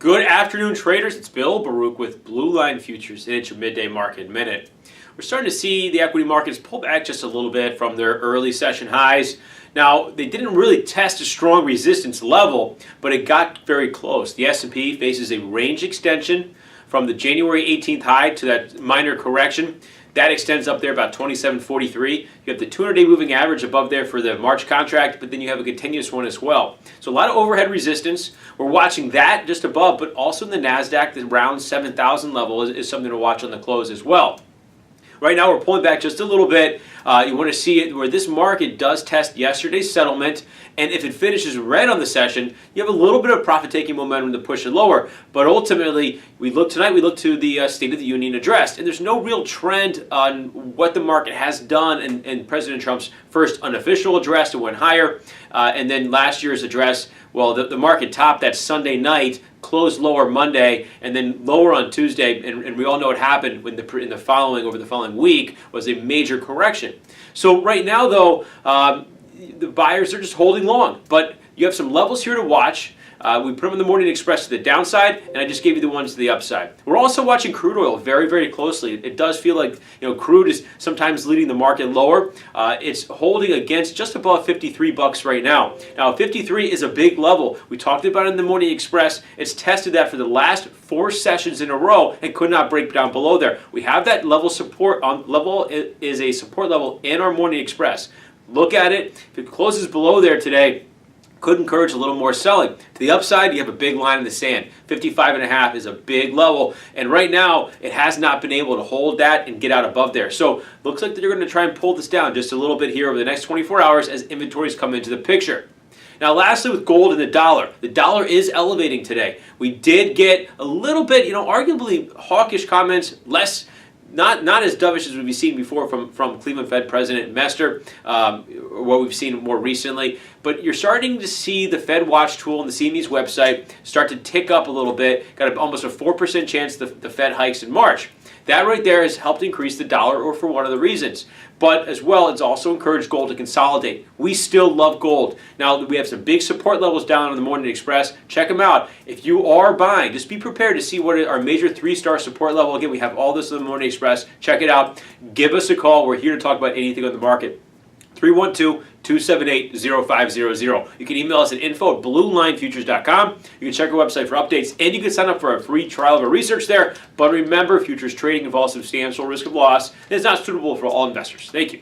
Good afternoon, traders. It's Bill Baruch with Blue Line Futures, and it's your midday market minute. We're starting to see the equity markets pull back just a little bit from their early session highs. Now, they didn't really test a strong resistance level, but it got very close. The S&P faces a range extension from the January 18th high to that minor correction. That extends up there about 27.43. You have the 200-day moving average above there for the March contract, but then you have a continuous one as well. So a lot of overhead resistance. We're watching that just above, but also in the NASDAQ, the around 7,000 level is something to watch on the close as well. Right now, we're pulling back just a little bit. You want to see it where this market does test yesterday's settlement, and if it finishes red on the session, you have a little bit of profit-taking momentum to push it lower. But ultimately, we look to the State of the Union address, and there's no real trend on what the market has done in President Trump's first unofficial address. It went higher, and then last year's address, well, the market topped that Sunday night, closed lower Monday, and then lower on Tuesday, and we all know what happened when over the following week was a major correction. So right now, though, the buyers are just holding long, but you have some levels here to watch. We put them in the Morning Express to the downside, and I just gave you the ones to the upside. We're also watching crude oil very, very closely. It does feel like crude is sometimes leading the market lower. It's holding against just above 53 bucks right now. Now, 53 is a big level. We talked about it in the Morning Express. It's tested that for the last 4 sessions in a row and could not break down below there. We have that level support on level is a support level in our Morning Express. Look at it. If it closes below there today, could encourage a little more selling. To the upside, you have a big line in the sand. 55.5 is a big level, and right now it has not been able to hold that and get out above there. So looks like they're going to try and pull this down just a little bit here over the next 24 hours as inventories come into the picture. Now, lastly, with gold and the dollar is elevating today. We did get a little bit, arguably hawkish comments, not as dovish as we've seen before from Cleveland Fed President Mester, or what we've seen more recently. But you're starting to see the Fed Watch tool on the CME's website start to tick up a little bit. Got almost a 4% chance the Fed hikes in March. That right there has helped increase the dollar, or for one of the reasons. But as well, it's also encouraged gold to consolidate. We still love gold. Now, we have some big support levels down on the Morning Express. Check them out. If you are buying, just be prepared to see what our major 3-star support level. Again, we have all this on the Morning Express. Check it out. Give us a call. We're here to talk about anything on the market. 312-278-0500. You can email us at info@bluelinefutures.com. You can check our website for updates, and you can sign up for a free trial of our research there. But remember, futures trading involves substantial risk of loss and is not suitable for all investors. Thank you.